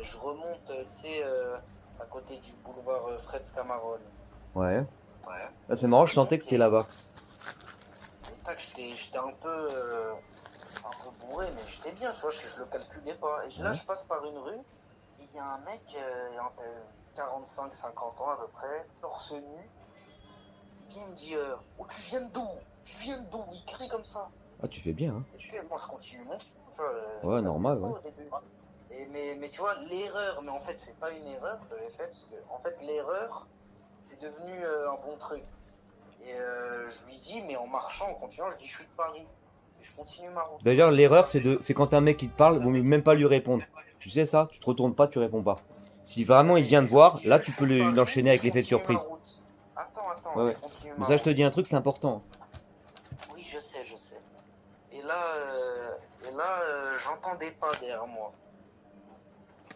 je remonte, tu sais, à côté du boulevard Fred Scamarone. Ouais. Ouais. Là, c'est marrant, je Et sentais donc, que c'était là-bas. et tac, j'étais un peu bourré, mais j'étais bien, tu vois, je le calculais pas. Et là, Ouais. je passe par une rue, et il y a un mec, 45-50 ans à peu près, torse nu, qui me dit oh, tu viens d'où? Tu viens d'où? Il crie comme ça. Ah, tu fais bien, hein. Et moi, je continue mon chemin, tu vois, Ouais, je calcule normal, pas ouais. au début. Mais tu vois, l'erreur, mais en fait, c'est pas une erreur que j'ai faite, parce que, en fait, l'erreur, c'est devenu un bon truc. Et je lui dis, mais en marchant, en continuant, je dis, je suis de Paris. Et je continue ma route. D'ailleurs, l'erreur, c'est quand un mec qui te parle, vaut mieux même pas lui répondre. Tu sais ça, tu te retournes pas, tu réponds pas. Si vraiment il Et vient te je lui voir, dis, là je tu suis peux de Paris l'enchaîner et avec je l'effet de continue ma surprise. route. Ouais, Attends, ouais. je continue Mais ma ça, je te route. dis un truc, c'est important. Oui, je sais, je sais. Et là, j'entends des pas derrière moi.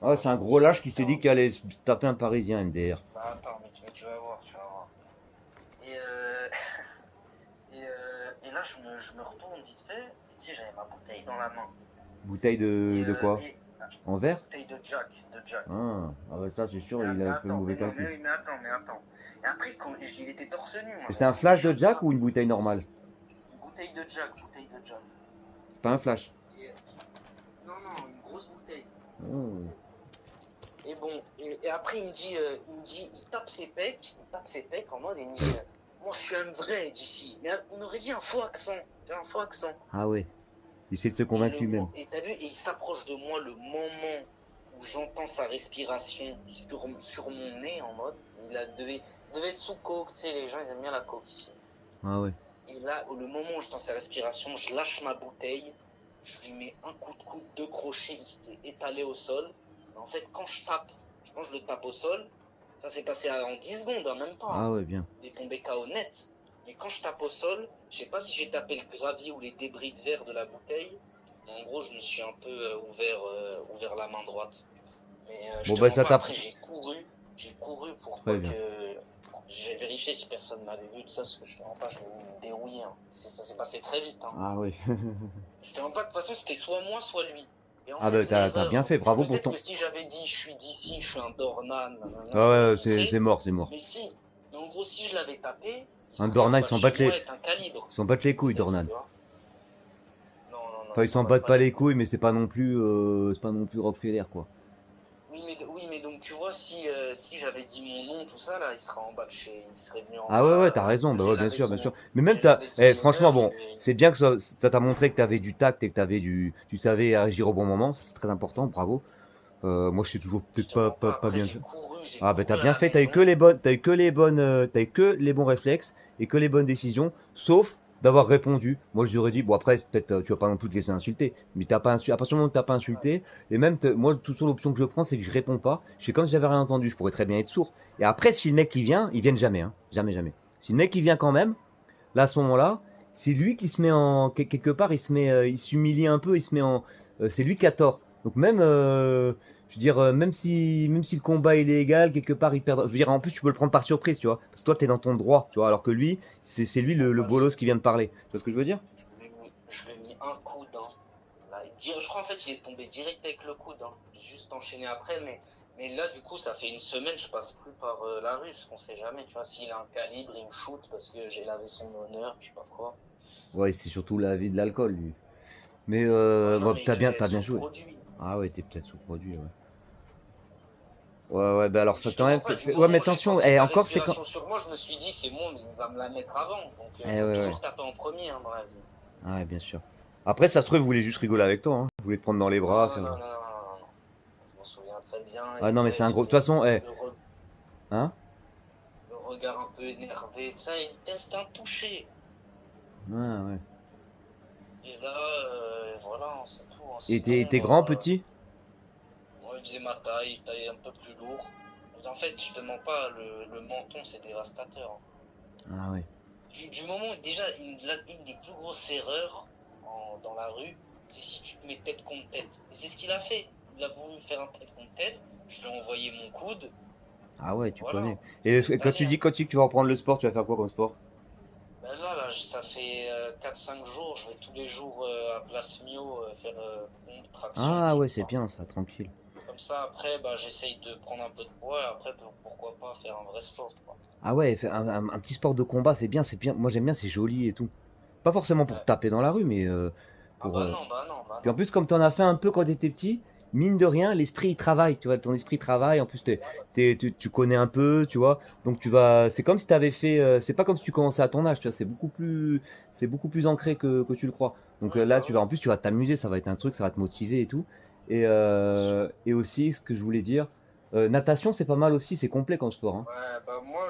Ah, Alors c'est je un me gros dis, lâche qui s'est dit putain, qu'il allait se taper un Parisien MDR. bah attends, mais tu vas voir, tu vas voir. Et, et là, je me retourne vite fait. Et tu sais, j'avais ma bouteille dans la main. Bouteille Et, de quoi? En verre? bouteille de Jack, de Jack. Ah, ouais, ça c'est sûr, il Mais a fait le attends, mauvais mais non, calcul. mais attends. Et après, quand il était torse nu, moi, Et c'est j'avais un envie de flash de choper Jack sa ou une bouteille normale? bouteille de Jack, bouteille de Jack. Pas un flash. Et, non, non, une grosse bouteille. Oh. Et bon, et après il tape ses pecs en mode, il me dit, moi je suis un vrai d'ici. Mais on aurait dit un faux accent, tu vois, un faux accent. Ah ouais, il essaie de se Et convaincre lui-même. t'as vu, et il s'approche de moi le moment où j'entends sa respiration sur mon nez en mode, devait être sous coke, tu sais, les gens ils aiment bien la coke ici. Ah ouais. Et là, le moment où j'entends sa respiration, je lâche ma bouteille, je lui mets un coup de coude, deux crochets, il s'est étalé au sol. Et en fait, quand je le tape au sol, ça s'est passé en 10 secondes en même temps, hein. Ah ouais, bien. Il est tombé KO net. Mais quand je tape au sol, je sais pas si j'ai tapé le gravier ou les débris de verre de la bouteille. Mais en gros, je me suis un peu ouvert la main droite. Mais je Bon te bah mens ça pas, tape. après j'ai couru pour Très pas bien. que. J'ai vérifié si personne m'avait vu de ça, parce que je te mens pas, je vais me dérouiller, hein. Ça s'est passé très vite, hein. Ah oui. Je te mens pas, de toute façon, c'était soit moi, soit lui. Et en Ah bah fait, t'as bien l'erreur, fait, bravo pour peut-être ton. que si j'avais dit je suis d'ici, je suis un Dornan, nanana, Ah je l'aurais ouais, montré. c'est mort, c'est mort. Mais si, mais en gros, si je l'avais tapé, il Un serait en Dornan, bas de chez moi avec un calibre. ils s'en battent les couilles, Dornan. Tu vois. Non, non, non, Enfin, ils ils s'en s'en battent battent pas pas les les couilles. couilles, mais c'est pas non plus Rockefeller, quoi. Oui, mais donc tu vois, si j'avais dit mon nom, tout ça, là, il serait venu en Ah ouais, ouais, bas, t'as raison, bah j'ai ouais, bien lavé sûr, bien son, sûr. Mais même j'ai lavé son franchement, honneur, bon, c'est bien que ça t'a montré que t'avais du tact et que tu savais agir au bon moment, ça c'est très important, bravo. Moi, je sais toujours je peut-être te mens pas, pas après bien fait. j'ai Ah bah t'as couru à bien la fait, maison. t'as eu que les bons réflexes et que les bonnes décisions, sauf d'avoir répondu. Moi j'aurais dit, bon après peut-être tu vas pas non plus te laisser insulter, mais t'as pas insulté, à partir du moment où t'as pas insulté, et même moi toute seule option que je prends c'est que je réponds pas, je fais comme si j'avais rien entendu, je pourrais très bien être sourd. Et après si le mec qui vient, il vienne jamais, hein, jamais jamais. Si le mec qui vient quand même, là à ce moment-là, c'est lui qui se met en quelque part, il s'humilie un peu, il se met en, c'est lui qui a tort. Donc même je veux dire, même si le combat est illégal, quelque part il perd. Je veux dire, en plus tu peux le prendre par surprise, tu vois. Parce que toi t'es dans ton droit, tu vois. Alors que lui, c'est lui le Bah, bolos qui vient de parler. Tu vois ce que je veux dire? je lui ai mis un coude, hein. Là, je crois en fait il est tombé direct avec le coude, hein. J'ai juste enchaîné après, mais là du coup ça fait une semaine je passe plus par la rue, parce qu'on sait jamais, tu vois, s'il a un calibre, il me shoot parce que j'ai lavé son honneur, je sais pas quoi. Ouais, c'est surtout la vie de l'alcool, lui. Mais Ouais, non, bon, mais il devait être t'as bien sous joué. produit. Ah ouais, t'es peut-être sous produit, ouais. Ouais, ouais, bah alors Je te quand mens même, pas, du ouais, moment mais où j'ai attention, senti et sa encore c'est quand. respiration sur moi, je me suis dit c'est bon, il va me la mettre avant, donc Eh faut ouais, ouais. toujours taper en premier, hein, dans la vie. Ah ouais, bien sûr. Après, ça se trouve, il voulait juste rigoler avec toi, hein. Il voulait te prendre dans les bras, Non, faire. non, non, non, non, non. Je m'en souviens très bien, Ah et non, mais ouais, c'est il un gros. De toute faisait façon, hein? le regard un peu énervé, ça, c'était un touché. Ah ouais. Et là, voilà, hein, c'est tout, hein. Et Sinon, t'es grand, petit? moi, il faisait ma taille, taille un peu plus lourd. Mais en fait, je te mens pas, le menton, c'est dévastateur, hein. Ah ouais. Du moment, déjà, une des plus grosses erreurs dans la rue, c'est si tu te mets tête contre tête. Et c'est ce qu'il a fait. Il a voulu me faire un tête contre tête, je lui ai envoyé mon coude, Ah ouais, et tu voilà, connais. hein. Et C'est instantané, hein. quand tu dis que tu vas reprendre le sport, tu vas faire quoi comme sport? Ben là, ça fait 4-5 jours, je vais tous les jours à Place Mio faire pompe, traction, Ah tout ouais, c'est ça. bien ça, tranquille. Comme ça, après, bah, j'essaye de prendre un peu de poids et après, pourquoi pas faire un vrai sport, quoi. Ah ouais, un petit sport de combat, c'est bien, c'est bien. Moi j'aime bien, c'est joli et tout. Pas forcément pour Ouais. taper dans la rue, mais Ah pour. bah non, bah non, bah Puis en non. plus, comme tu en as fait un peu quand tu étais petit, mine de rien, l'esprit il travaille, tu vois, ton esprit travaille. En plus, tu connais un peu, tu vois. Donc tu vas. C'est comme si tu avais fait. C'est pas comme si tu commençais à ton âge, tu vois. C'est beaucoup plus ancré que tu le crois. Donc Oui, là, bah oui, en plus, tu vas t'amuser, ça va être un truc, ça va te motiver et tout. bien sûr. Et aussi, ce que je voulais dire, natation, c'est pas mal aussi, c'est complet comme sport, hein. Ouais, bah moi,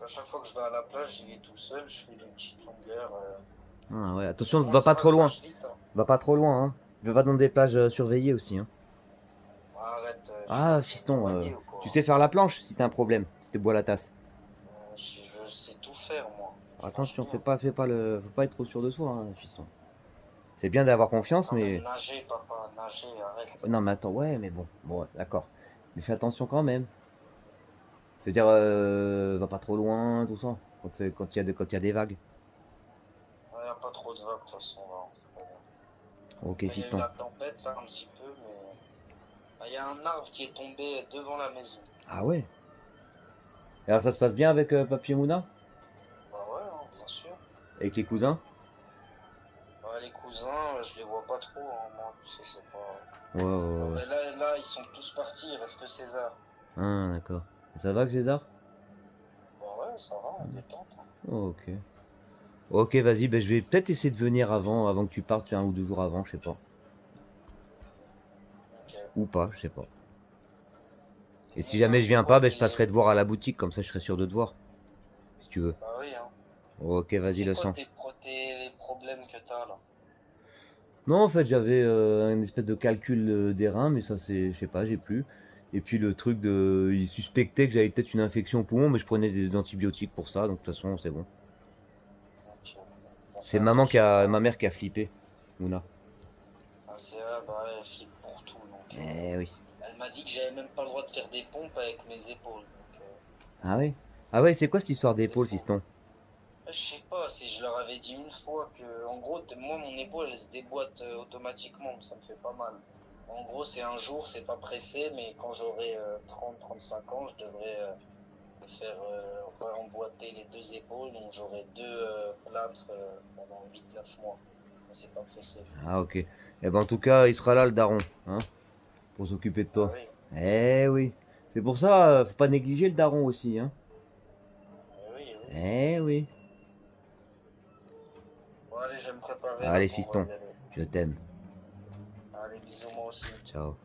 à chaque fois que je vais à la plage, j'y vais tout seul, je fais des petites longueurs. Ah ouais, attention, Franchement, va ça pas va, trop je loin. nage vite, hein. Va pas trop loin, hein. Va dans des plages surveillées aussi, hein. Arrête, tu Ah, crois que je vais me fiston, noyer ou tu quoi? sais faire la planche si t'as un problème, si t'es bois la tasse. Je sais tout faire, moi. Attention, Franchement. faut pas être trop sûr de soi, hein, fiston. C'est bien d'avoir confiance, Non, mais mais nager, papa, nager, arrête. non, mais attends, ouais, mais bon, d'accord. Mais fais attention quand même. Je veux dire, va pas trop loin, tout ça. Quand il y a des vagues. Il n'y a pas trop de vagues, de toute façon, là, c'est pas grave. Ok, Il y a eu fiston. la tempête, là, un petit peu, mais. Ah, il y a un arbre qui est tombé devant la maison. Ah ouais. Et alors ça se passe bien avec Papy et Mouna? Bah ouais, hein, bien sûr. Avec les cousins? Bah, les cousins, je les vois pas trop, hein, moi, tu sais, c'est pas. Ouais, ouais, Ah, ouais, ouais. mais là, ils sont tous partis, il reste que César. Ah, d'accord. Ça va, César? Bah ouais, ça va, on détente, hein. Oh, ok. Ok, vas-y, ben, je vais peut-être essayer de venir avant que tu partes, un ou deux jours avant, je sais pas. Ok. Ou pas, je sais pas. Et si Sinon, jamais je c'est viens quoi pas, ben, je passerai te voir à la boutique, comme ça je serai sûr de te voir, si tu veux. Bah oui, hein. Ok, vas-y, C'est le quoi sang. les problèmes que t'as, là? Non, en fait, j'avais une espèce de calcul des reins, mais ça, c'est, je sais pas, j'ai plus. Et puis le truc de. Il suspectait que j'avais peut-être une infection au poumon, mais je prenais des antibiotiques pour ça, donc de toute façon, c'est bon. Ok. Bon, C'est fais attention, ma hein. mère qui a flippé, Mouna. Ah, c'est vrai, bah ouais, elle flippe pour tout, donc. Eh oui. Elle m'a dit que j'avais même pas le droit de faire des pompes avec mes épaules, donc. Ah oui? Ah ouais, c'est quoi cette histoire C'est d'épaule, faux. fiston? Je sais pas, si je leur avais dit une fois que, en gros, moi, mon épaule, elle se déboîte automatiquement, ça me fait pas mal. En gros, c'est un jour, c'est pas pressé, mais quand j'aurai 30-35 ans, je devrais me faire emboîter les deux épaules, donc j'aurai deux plâtres pendant 8-9 mois. Mais c'est pas pressé. Ah ok. Eh ben en tout cas, il sera là le daron, hein, pour s'occuper de Ah toi. oui, Eh oui. C'est pour ça, faut pas négliger le daron aussi, hein. oui, oui. Eh oui. Bon, allez, je vais me préparer là Allez, pour fiston, y aller. je t'aime. Allez, bisous moi aussi. Ciao.